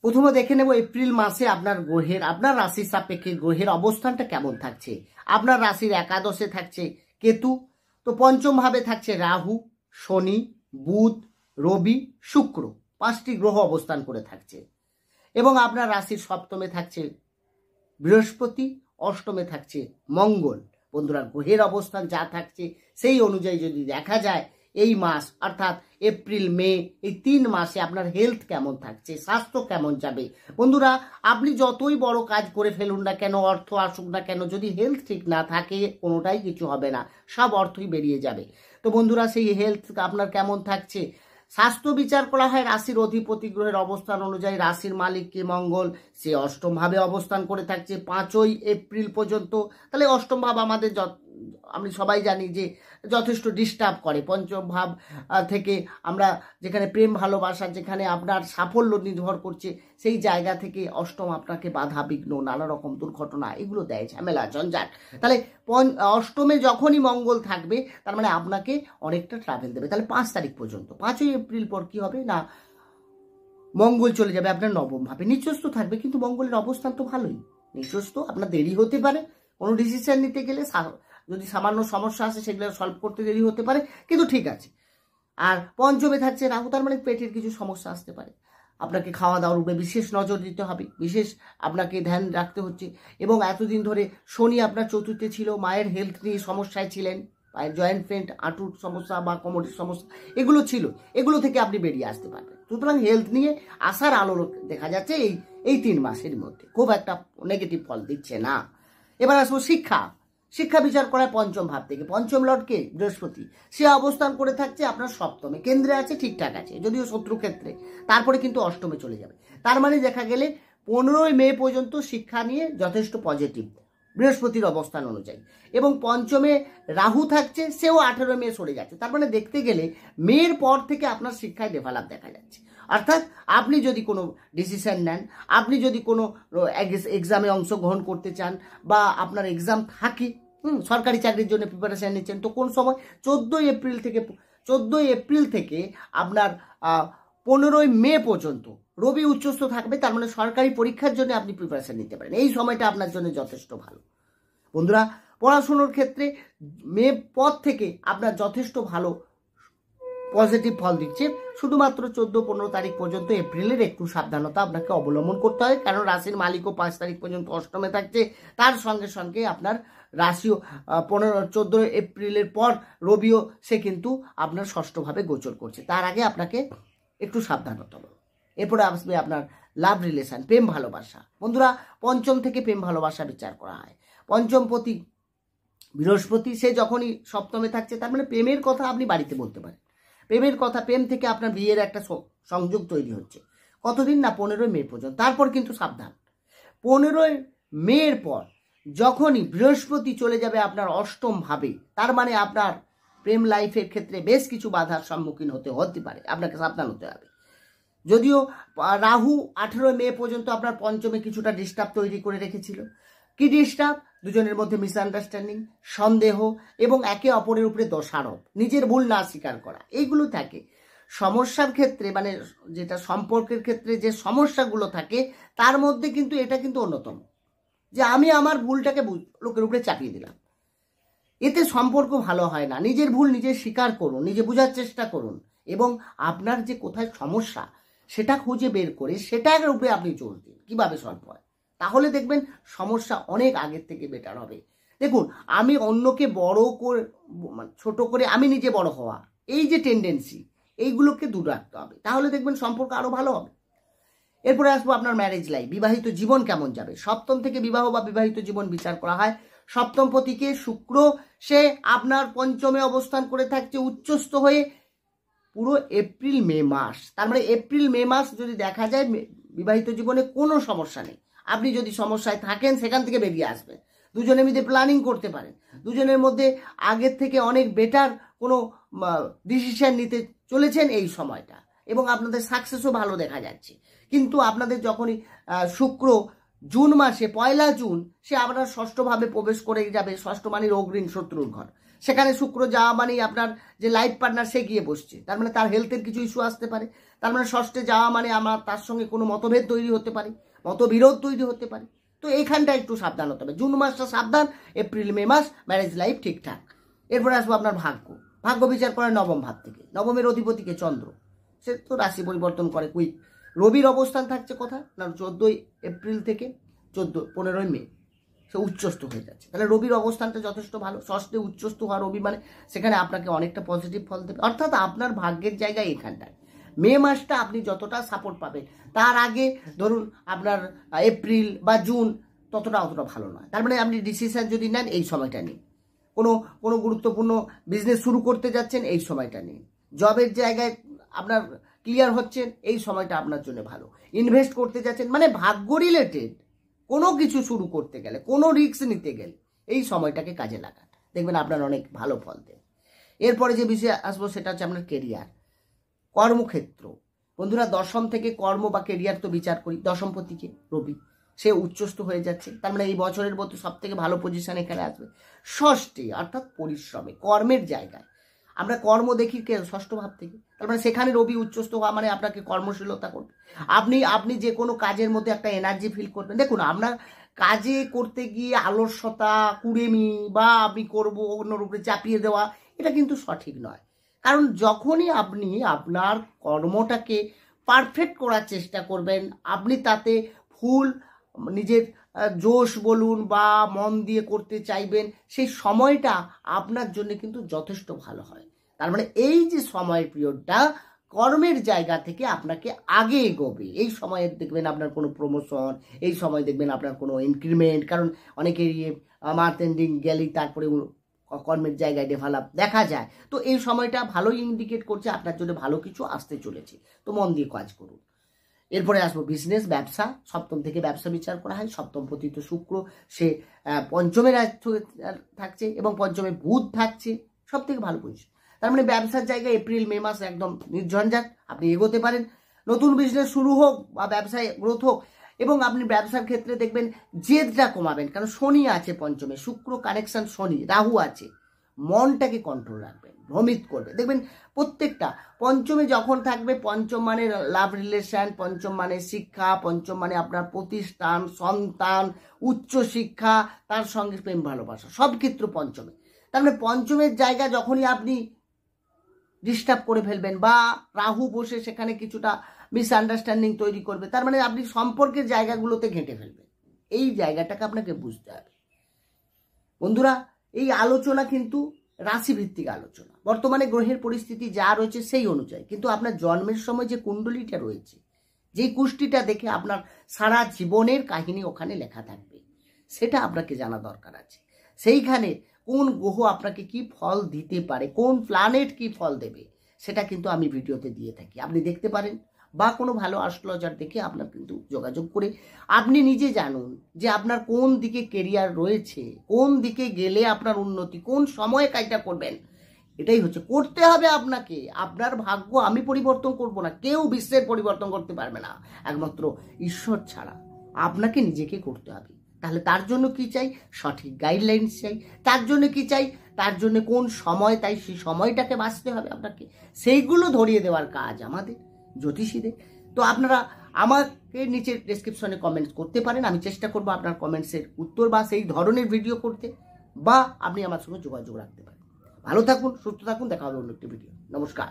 প্রথমে দেখে নেব এপ্রিল মাসে আপনার গ্রহের, আপনার রাশির সাপেক্ষে গ্রহের অবস্থানটা কেমন থাকছে। আপনার রাশির একাদশে থাকছে কেতু, তো পঞ্চম ভাবে থাকছে রাহু, শনি, বুধ, রবি, শুক্র, 5টি গ্রহ অবস্থান করে থাকছে। এবং আপনার রাশির সপ্তমে থাকছে বৃহস্পতি, অষ্টমে থাকছে মঙ্গল। বন্ধুরা, গ্রহের অবস্থান যা থাকছে সেই অনুযায়ী যদি দেখা যায় এই মাস অর্থাৎ এপ্রিল মে এই 3 মাসে আপনার হেলথ কেমন থাকছে, স্বাস্থ্য কেমন যাবে। বন্ধুরা, আপনি যতই বড় কাজ করে ফেলুন না কেন, অর্থ আসুক না কেন, যদি হেলথ ঠিক না থাকে কোনোটাই কিছু হবে না, সব অর্থই বেরিয়ে যাবে। তো বন্ধুরা, সেই হেলথ আপনার কেমন থাকছে, স্বাস্থ্য বিচার করা হয় রাশির অধিপতি গ্রহের অবস্থান অনুযায়ী। রাশির মালিককে মঙ্গল, সে অষ্টম ভাবে অবস্থান করে থাকছে 5ই এপ্রিল পর্যন্ত। তাহলে অষ্টম ভাব আমাদের আমি সবাই জানি যে যথেষ্ট ডিস্টার্ব করে। পঞ্চম ভাব থেকে আমরা যেখানে প্রেম ভালোবাসা, যেখানে আপনার সাফল্য নির্ভর করছে, সেই জায়গা থেকে অষ্টম আপনাকে বাধা বিঘ্ন, নানা রকম দুর্ঘটনা এগুলো দেয়, ঝামেলা ঝঞ্ঝাট। তাহলে অষ্টমে যখনই মঙ্গল থাকবে তার মানে আপনাকে অনেকটা ট্রাভেল দেবে। তাহলে 5 তারিখ পর্যন্ত, 5ই এপ্রিল পর কি হবে না, মঙ্গল চলে যাবে আপনার নবম ভাবে, নিচস্থ থাকবে। কিন্তু মঙ্গলের অবস্থান তো ভালোই, নিচস্থ আপনার দেরি হতে পারে কোনো ডিসিশন নিতে গেলে, যদি সামান্য সমস্যা আসে সেগুলো সলভ করতে দেরি হতে পারে, কিন্তু ঠিক আছে। আর পঞ্চমে থাকছে রাহু, তার মানে পেটের কিছু সমস্যা আসতে পারে, আপনাকে খাওয়া দাওয়ার উপরে বিশেষ নজর দিতে হবে, বিশেষ আপনাকে ধ্যান রাখতে হচ্ছে। এবং এতদিন ধরে শনি আপনার চতুর্থে ছিল, মায়ের হেলথ নিয়ে সমস্যায় ছিলেন, পায়ের জয়েন্ট পেন, হাঁটুর সমস্যা বা কোমরের সমস্যা এগুলো ছিল, এগুলো থেকে আপনি বেরিয়ে আসতে পারবেন। সুতরাং হেলথ নিয়ে আসার আলো দেখা যাচ্ছে এই 3 মাসের মধ্যে, খুব একটা নেগেটিভ ফল দিচ্ছে না। এবার আসবো শিক্ষা। শিক্ষা বিচার করায় পঞ্চম ভাব থেকে, পঞ্চম লর্ডকে বৃহস্পতি, সে অবস্থান করে থাকছে আপনার সপ্তমে, কেন্দ্রে আছে, ঠিকঠাক আছে, যদিও শত্রু ক্ষেত্রে, তারপরে কিন্তু অষ্টমে চলে যাবে। তার মানে দেখা গেলে 15ই মে পর্যন্ত শিক্ষা নিয়ে যথেষ্ট পজিটিভ বৃহস্পতির অবস্থান অনুযায়ী। এবং পঞ্চমে রাহু থাকছে, সেও 18 মে সরে যাচ্ছে। তার মানে দেখতে গেলে মের পর থেকে আপনার শিক্ষায় ডেভেলপ দেখা যাচ্ছে। অর্থাৎ আপনি যদি কোনো ডিসিশন নেন, আপনি যদি কোনো এক্সামে অংশগ্রহণ করতে চান, বা আপনার এক্সাম থাকে, সরকারি চাকরির জন্য প্রিপারেশন নিচ্ছেন, তো কোন সময় 14ই এপ্রিল থেকে আপনার 15ই মে পর্যন্ত রবি উচ্চস্থ থাকবে। তার মানে সরকারি পরীক্ষার জন্য আপনি প্রিপারেশন নিতে পারেন, এই সময়টা আপনার জন্য যথেষ্ট ভালো। বন্ধুরা, পড়াশুনোর ক্ষেত্রে মে পর থেকে আপনার যথেষ্ট ভালো পজিটিভ ফল দিচ্ছে। শুধুমাত্র 14-15 তারিখ পর্যন্ত এপ্রিলের একটু সাবধানতা আপনাকে অবলম্বন করতে হয়, কারণ রাশির মালিকও 5 তারিখ পর্যন্ত অষ্টমে থাকছে। তার সঙ্গে সঙ্গে আপনার রাশিও 14 এপ্রিলের পর রবিও সে কিন্তু আপনার ষষ্ঠভাবে গোচর করছে। তার আগে আপনাকে একটু সাবধানতা হবে। এরপরে আসবে আপনার লাভ রিলেশন, প্রেম ভালোবাসা। বন্ধুরা, পঞ্চম থেকে প্রেম ভালোবাসা বিচার করা হয়। পঞ্চমপতি বৃহস্পতি, সে যখনই সপ্তমে থাকছে, তার মানে প্রেমের কথা আপনি বাড়িতে বলতে পারেন। প্রেমের কথা, প্রেম থেকে আপনার বিয়ের একটা সংযোগ তৈরি হচ্ছে। কতদিন না, 15ই মে পর্যন্ত। তারপর কিন্তু সাবধান, 15ই মের পর যখনই বৃহস্পতি চলে যাবে আপনার অষ্টম ভাবে, তার মানে আপনার প্রেম লাইফের ক্ষেত্রে বেশ কিছু বাধার সম্মুখীন হতে পারে, আপনাকে সাবধান হতে হবে। যদিও রাহু 18 মে পর্যন্ত আপনার পঞ্চমে কিছুটা ডিস্টার্ব তৈরি করে রেখেছিল। কি ডিস্টার্ব? দুজনের মধ্যে মিসআন্ডারস্ট্যান্ডিং, সন্দেহ এবং একে অপরের উপরে দোষারোপ, নিজের ভুল না স্বীকার করা, এইগুলো থাকে। সমস্যার ক্ষেত্রে, মানে যেটা সম্পর্কের ক্ষেত্রে যে সমস্যাগুলো থাকে, তার মধ্যে কিন্তু এটা কিন্তু অন্যতম, যে আমি আমার ভুলটাকে লোকের উপরে চাপিয়ে দিলাম। এতে সম্পর্ক ভালো হয় না। নিজের ভুল নিজে স্বীকার করুন, নিজে বোঝার চেষ্টা করুন, এবং আপনার যে কোথায় সমস্যা সেটা খুঁজে বের করে সেটার উপরে আপনি জোর দিন, কিভাবে সলভ হয়। তাহলে দেখবেন সমস্যা অনেক আগের থেকে বেটার হবে। দেখুন, আমি অন্যকে বড় করে, ছোট করে আমি নিজে বড় হওয়া, এই যে টেন্ডেন্সি, এইগুলোকে দূর রাখতে হবে, তাহলে দেখবেন সম্পর্ক আরো ভালো হবে। এরপরে আসবো আপনার ম্যারেজ লাইফ, বিবাহিত জীবন কেমন যাবে। সপ্তম থেকে বিবাহ বা বিবাহিত জীবন বিচার করা হয়। সপ্তম পতিকে শুক্র, সে আপনার পঞ্চমে অবস্থান করে থাকছে উচ্চস্থ হয়ে পুরো এপ্রিল মে মাস। তার মানে এপ্রিল মে মাস যদি দেখা যায় বিবাহিত জীবনে কোনো সমস্যা নেই। আপনি যদি সমস্যায় থাকেন সেখান থেকে বেরিয়ে আসবেন, দুজনের মধ্যে প্ল্যানিং করতে পারেন, দুজনের মধ্যে আগের থেকে অনেক বেটার কোনো ডিসিশন নিতে চলেছেন এই সময়টা, এবং আপনাদের সাকসেসও ভালো দেখা যাচ্ছে। কিন্তু আপনাদের যখনই শুক্র জুন মাসে 1 জুন সে আপনার ষষ্ঠভাবে প্রবেশ করে যাবে, ষষ্ঠ মানে অগ্রিম শত্রুর ঘর, সেখানে শুক্র যাওয়া মানেই আপনার যে লাইফ পার্টনার সে গিয়ে বসছে, তার মানে তার হেলথের কিছু ইস্যু আসতে পারে। তার মানে ষষ্ঠে যাওয়া মানে আমার তার সঙ্গে কোনো মতভেদ তৈরি হতে পারে, মতবিরোধ তৈরি হতে পারে। তো এইখানটা একটু সাবধান হতে হবে। জুন মাসটা সাবধান, এপ্রিল মে মাস ম্যারেজ লাইফ ঠিকঠাক। এরপরে আসবো আপনার ভাগ্য। ভাগ্য বিচার করে নবম ভাব থেকে। নবমের অধিপতিকে চন্দ্র, সে তো রাশি পরিবর্তন করে কুইক। রবির অবস্থান থাকছে কোথায় না 14 এপ্রিল থেকে 15 মে সে উচ্চস্থ হয়ে যাচ্ছে। তাহলে রবির অবস্থানটা যথেষ্ট ভালো। ষষ্ঠে উচ্চস্থ হওয়া রবি মানে সেখানে আপনাকে অনেকটা পজিটিভ ফল দেবে, অর্থাৎ আপনার ভাগ্যের জায়গায় এখানটায়। মে মাসটা আপনি যতটা সাপোর্ট পাবেন, তার আগে ধরুন আপনার এপ্রিল বা জুন অতটা ভালো নয়। তার মানে আপনি ডিসিশন যদি নেন এই সময়টা নিন। কোনো গুরুত্বপূর্ণ বিজনেস শুরু করতে যাচ্ছেন এই সময়টা নিন। জবের জায়গায় আপনার ক্লিয়ার হচ্ছেন এই সময়টা আপনার জন্য ভালো। ইনভেস্ট করতে যাচ্ছেন মানে ভাগ্য রিলেটেড কোনো কিছু শুরু করতে গেলে, কোনো রিস্ক নিতে গেলে এই সময়টাকে কাজে লাগান, দেখবেন আপনার অনেক ভালো ফল দেবে। এরপরে যে বিষয়ে আসবো সেটা হচ্ছে আপনার কেরিয়ার, কর্মক্ষেত্র। বন্ধুরা, দশম থেকে কর্ম বা কেরিয়ার তো বিচার করি, দশমপতিকে রবি সে উচ্চস্থ হয়ে যাচ্ছে। তার মানে এই বছরের মধ্যে সব থেকে ভালো পজিশন এখানে আসবে। ষষ্ঠে অর্থাৎ পরিশ্রমে, কর্মের জায়গায় আমরা কর্ম দেখি কে ষষ্ঠ ভাব থেকে। তার মানে সেখানে রবি উচ্চস্থ হওয়া মানে আপনাকে কর্মশীলতা করবে। আপনি যে কোনো কাজের মধ্যে একটা এনার্জি ফিল করবেন। দেখুন, আপনার কাজে করতে গিয়ে আলস্যতা, কুড়েমি বা আমি করবো অন্যর উপরে চাপিয়ে দেওয়া, এটা কিন্তু সঠিক নয়। কারণ যখনই আপনি আপনার কর্মটাকে পারফেক্ট করার চেষ্টা করবেন, আপনি তাতে ফুল নিজের জোশ বলুন বা মন দিয়ে করতে চাইবেন, সেই সময়টা আপনার জন্য কিন্তু যথেষ্ট ভালো হয়। তার মানে এই যে সময়ের পিরিয়ডটা কর্মের জায়গা থেকে আপনাকে আগে এগোবে। এই সময়ে দেখবেন আপনার কোনো প্রমোশন, এই সময় দেখবেন আপনার কোনো ইনক্রিমেন্ট। কারণ অনেকেরই মান্থ এন্ডিং গেলেই তারপরে কর্মের জায়গায় ডেভেলপ দেখা যায়। তো এই সময়টা ভালোই ইন্ডিকেট করছে আপনার জন্য ভালো কিছু আসতে চলেছে। তো মন দিয়ে কাজ করুন। এরপরে আসবো বিজনেস, ব্যবসা। সপ্তম থেকে ব্যবসা বিচার করা হয়। সপ্তম পতিত শুক্র সে পঞ্চমে থাকছে এবং পঞ্চমে বুধ থাকছে, সব থেকে ভালো পজিশন। তার মানে ব্যবসার জায়গায় এপ্রিল মে মাস একদম নির্ঝঞ্ঝাট, আপনি এগোতে পারেন। নতুন বিজনেস শুরু হোক বা ব্যবসায় গ্রোথ হোক, এবং আপনি ব্যবসার ক্ষেত্রে দেখবেন জেদটা কমাবেন, কারণ শনি আছে পঞ্চমে, শুক্র কানেকশন শনি, রাহু আছে। মনটাকে কন্ট্রোল রাখবেন, ভ্রমিত করবে। দেখবেন প্রত্যেকটা পঞ্চমে যখন থাকবে, পঞ্চম মানে লাভ রিলেশন, পঞ্চম মানে শিক্ষা, পঞ্চম মানে আপনার প্রতিষ্ঠান, সন্তান, উচ্চ শিক্ষা, তার সঙ্গে প্রেম ভালোবাসা, সব ক্ষেত্র পঞ্চমে। তার মানে পঞ্চমের জায়গা যখনই আপনি ডিস্টার্ব করে ফেলবেন বা রাহু বসে সেখানে কিছুটা মিসআন্ডারস্ট্যান্ডিং তৈরি করবে, তার মানে আপনি সম্পর্কের জায়গাগুলোতে ঘেঁটে ফেলবেন। এই জায়গাটাকে আপনাকে বুঝতে হবে। বন্ধুরা, এই আলোচনা কিন্তু রাশিভিত্তিক আলোচনা। বর্তমানে গ্রহের পরিস্থিতি যা রয়েছে সেই অনুযায়ী, কিন্তু আপনার জন্মের সময় যে কুণ্ডলিটা রয়েছে, যে কুষ্টিটা দেখে আপনার সারা জীবনের কাহিনী ওখানে লেখা থাকবে, সেটা আপনাকে জানা দরকার আছে। সেইখানে কোন গ্রহ আপনাকে কি ফল দিতে পারে, কোন প্ল্যানেট কি ফল দেবে, সেটা কিন্তু আমি ভিডিওতে দিয়ে থাকি, আপনি দেখতে পারেন। বা কোনো ভালো অ্যাস্ট্রোলজার দেখে আপনার কিন্তু যোগাযোগ করে আপনি নিজে জানুন যে আপনার কোন দিকে কেরিয়ার রয়েছে, কোন দিকে গেলে আপনার উন্নতি, কোন সময়ে কাজটা করবেন। এটাই হচ্ছে করতে হবে আপনাকে। আপনার ভাগ্য আমি পরিবর্তন করব না, কেউ বিশ্বের পরিবর্তন করতে পারবে না, একমাত্র ঈশ্বর ছাড়া। আপনাকে নিজেকে করতে হবে। তাহলে তার জন্য কি চাই? সঠিক গাইডলাইন্স চাই। তার জন্য কি চাই? তার জন্য কোন সময়, তাই সেই সময়টাকে বাঁচতে হবে আপনাকে, সেইগুলো ধরিয়ে দেওয়ার কাজ আমাদের জ্যোতিষীদের। তো আপনারা আমাকে নিচে ডেসক্রিপশনে কমেন্টস করতে পারেন, আমি চেষ্টা করবো আপনার কমেন্টসের উত্তর বা সেই ধরনের ভিডিও করতে, বা আপনি আমার সঙ্গে যোগাযোগ রাখতে পারেন। ভালো থাকুন, সুস্থ থাকুন, দেখা হবে অন্য একটি ভিডিও। নমস্কার।